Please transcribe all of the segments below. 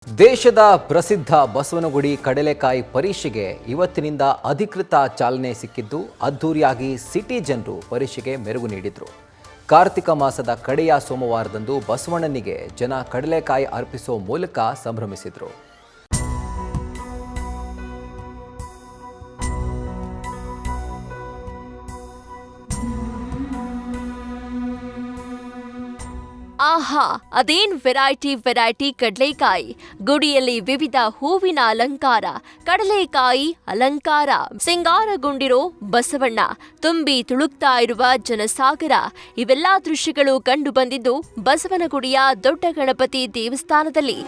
ದೇಶದ ಪ್ರಸಿದ್ಧ ಬಸವನಗುಡಿ ಕಡಲೆಕಾಯಿ ಪರೀಕ್ಷೆಗೆ ಇವತ್ತಿನಿಂದ ಅಧಿಕೃತ ಚಾಲನೆ ಸಿಕ್ಕಿದ್ದು ಅದ್ದೂರಿಯಾಗಿ ಸಿಟಿ ಜನರು ಪರೀಕ್ಷೆಗೆ ಮೆರುಗು ನೀಡಿದರು. ಕಾರ್ತಿಕ ಮಾಸದ ಕಡೆಯ ಸೋಮವಾರದಂದು ಬಸವಣ್ಣನಿಗೆ ಜನ ಕಡಲೆಕಾಯಿ ಅರ್ಪಿಸುವ ಮೂಲಕ ಸಂಭ್ರಮಿಸಿದರು. ಆಹಾ, ಅದೇನ್ ವೆರೈಟಿ ಕಡಲೆಕಾಯಿ. ಗುಡಿಯಲ್ಲಿ ವಿವಿಧ ಹೂವಿನ ಅಲಂಕಾರ, ಕಡಲೆಕಾಯಿ ಅಲಂಕಾರ, ಸಿಂಗಾರಗೊಂಡಿರೋ ಬಸವಣ್ಣ, ತುಂಬಿ ತುಳುಕ್ತಾ ಇರುವ ಜನಸಾಗರ, ಇವೆಲ್ಲಾ ದೃಶ್ಯಗಳು ಕಂಡು ಬಂದಿದ್ದು ಬಸವನಗುಡಿಯ ದೊಡ್ಡ ಗಣಪತಿ ದೇವಸ್ಥಾನದಲ್ಲಿ.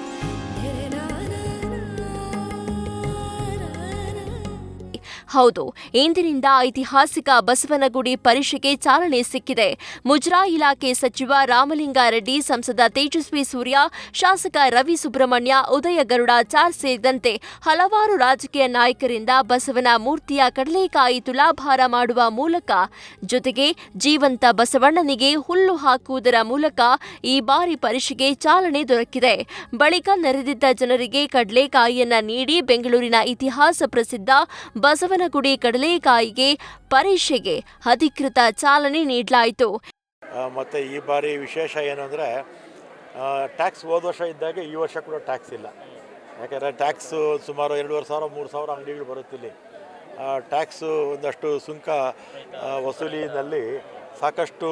ಹೌದು, ಇಂದಿನಿಂದ ಐತಿಹಾಸಿಕ ಬಸವನಗುಡಿ ಪರೀಕ್ಷೆಗೆ ಚಾಲನೆ ಸಿಕ್ಕಿದೆ. ಮುಜರಾಯಿ ಇಲಾಖೆ ಸಚಿವ ರಾಮಲಿಂಗಾರೆಡ್ಡಿ, ಸಂಸದ ತೇಜಸ್ವಿ ಸೂರ್ಯ, ಶಾಸಕ ರವಿ ಸುಬ್ರಹ್ಮಣ್ಯ, ಉದಯ ಗರುಡಾಚಾರ್ ಸೇರಿದಂತೆ ಹಲವಾರು ರಾಜಕೀಯ ನಾಯಕರಿಂದ ಬಸವನ ಮೂರ್ತಿಯ ಕಡಲೆಕಾಯಿ ತುಲಾಭಾರ ಮಾಡುವ ಮೂಲಕ, ಜೊತೆಗೆ ಜೀವಂತ ಬಸವಣ್ಣನಿಗೆ ಹುಲ್ಲು ಹಾಕುವುದರ ಮೂಲಕ ಈ ಬಾರಿ ಪರೀಕ್ಷೆಗೆ ಚಾಲನೆ ದೊರಕಿದೆ. ಬಳಿಕ ನೆರೆದಿದ್ದ ಜನರಿಗೆ ಕಡಲೆಕಾಯಿಯನ್ನ ನೀಡಿ ಬೆಂಗಳೂರಿನ ಇತಿಹಾಸ ಪ್ರಸಿದ್ಧ ಬಸವನಗುಡಿ ಕಡಲೆಕಾಯಿಗೆ ಪರೀಕ್ಷೆಗೆ ಅಧಿಕೃತ ಚಾಲನೆ ನೀಡಲಾಯಿತು. ಮತ್ತು ಈ ಬಾರಿ ವಿಶೇಷ ಏನು ಅಂದರೆ ಟ್ಯಾಕ್ಸ್ ಹೋದ ವರ್ಷ ಇದ್ದಾಗ ಈ ವರ್ಷ ಕೂಡ ಟ್ಯಾಕ್ಸ್ ಇಲ್ಲ. ಯಾಕಂದರೆ ಟ್ಯಾಕ್ಸು ಸುಮಾರು 2,500-3,000 ಅಂಗಡಿಗಳು ಬರುತ್ತಿಲ್ಲಿ. ಟ್ಯಾಕ್ಸು ಒಂದಷ್ಟು ಸುಂಕ ವಸೂಲಿನಲ್ಲಿ ಸಾಕಷ್ಟು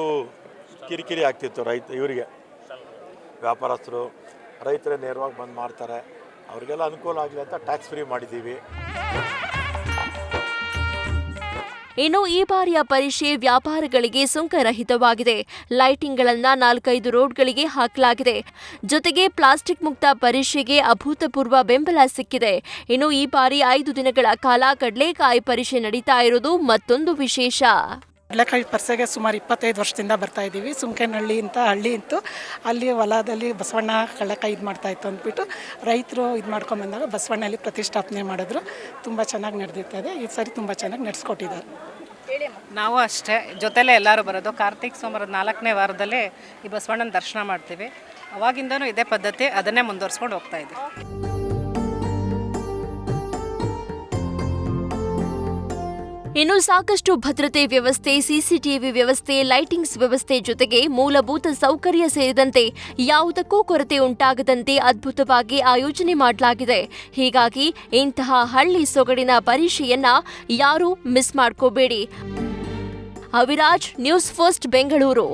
ಕಿರಿಕಿರಿ ಆಗ್ತಿತ್ತು ಇವರಿಗೆ, ವ್ಯಾಪಾರಸ್ಥರು, ರೈತರೇ ನೇರವಾಗಿ ಬಂದು ಮಾಡ್ತಾರೆ. ಅವರಿಗೆಲ್ಲ ಅನುಕೂಲ ಆಗಲಿ ಅಂತ ಟ್ಯಾಕ್ಸ್ ಫ್ರೀ ಮಾಡಿದ್ದೀವಿ. ಇನ್ನು ಈ ಬಾರಿಯ ಪರೀಕ್ಷೆ ವ್ಯಾಪಾರಗಳಿಗೆ ಸುಂಕರಹಿತವಾಗಿದೆ. ಲೈಟಿಂಗ್ಗಳನ್ನು 4-5 ರೋಡ್ಗಳಿಗೆ ಹಾಕಲಾಗಿದೆ. ಜೊತೆಗೆ ಪ್ಲಾಸ್ಟಿಕ್ ಮುಕ್ತ ಪರೀಕ್ಷೆಗೆ ಅಭೂತಪೂರ್ವ ಬೆಂಬಲ ಸಿಕ್ಕಿದೆ. ಇನ್ನು ಈ ಬಾರಿ 5 ದಿನಗಳ ಕಾಲ ಕಡಲೆಕಾಯಿ ಪರೀಕ್ಷೆ ನಡೀತಾ ಇರೋದು ಮತ್ತೊಂದು ವಿಶೇಷ. ಕಡಲೆಕಾಯಿ ಪರ್ಸೆಗೆ ಸುಮಾರು 25 ವರ್ಷದಿಂದ ಬರ್ತಾ ಇದ್ದೀವಿ. ಸುಂಕೇನಹಳ್ಳಿ ಅಂತ ಹಳ್ಳಿ ಇತ್ತು, ಅಲ್ಲಿ ಹೊಲದಲ್ಲಿ ಬಸವಣ್ಣ ಕಡಲೆಕಾಯಿ ಮಾಡ್ತಾ ಇತ್ತು ಅಂದ್ಬಿಟ್ಟು ರೈತರು ಮಾಡ್ಕೊಂಬಂದಾಗ ಬಸವಣ್ಣಲ್ಲಿ ಪ್ರತಿಷ್ಠಾಪನೆ ಮಾಡಿದ್ರು. ತುಂಬ ಚೆನ್ನಾಗಿ ನಡೆದಿರ್ತದೆ. ಈ ಸಾರಿ ತುಂಬ ಚೆನ್ನಾಗಿ ನಡೆಸ್ಕೊಟ್ಟಿದ್ದಾರೆ. ನಾವು ಅಷ್ಟೇ, ಜೊತೆಲೇ ಎಲ್ಲರೂ ಬರೋದು. ಕಾರ್ತಿಕ್ ಸೋಮವಾರದ 4ನೇ ವಾರದಲ್ಲೇ ಈ ಬಸವಣ್ಣನ ದರ್ಶನ ಮಾಡ್ತೀವಿ. ಅವಾಗಿಂದನೂ ಇದೇ ಪದ್ಧತಿ, ಅದನ್ನೇ ಮುಂದುವರ್ಸ್ಕೊಂಡು ಹೋಗ್ತಾ ಇದ್ದೀವಿ. ಇನ್ನು ಸಾಕಷ್ಟು ಭದ್ರತೆ ವ್ಯವಸ್ಥೆ, ಸಿಸಿಟಿವಿ ವ್ಯವಸ್ಥೆ, ಲೈಟಿಂಗ್ಸ್ ವ್ಯವಸ್ಥೆ ಜೊತೆಗೆ ಮೂಲಭೂತ ಸೌಕರ್ಯ ಸೇರಿದಂತೆ ಯಾವುದಕ್ಕೂ ಕೊರತೆ ಉಂಟಾಗದಂತೆ ಅದ್ಭುತವಾಗಿ ಆಯೋಜನೆ ಮಾಡಲಾಗಿದೆ. ಹೀಗಾಗಿ ಇಂತಹ ಹಳ್ಳಿ ಸೊಗಡಿನ ಪರೀಕ್ಷೆಯನ್ನ ಯಾರೂ ಮಿಸ್ ಮಾಡ್ಕೋಬೇಡಿ. Aviraj, news first, Bengaluru.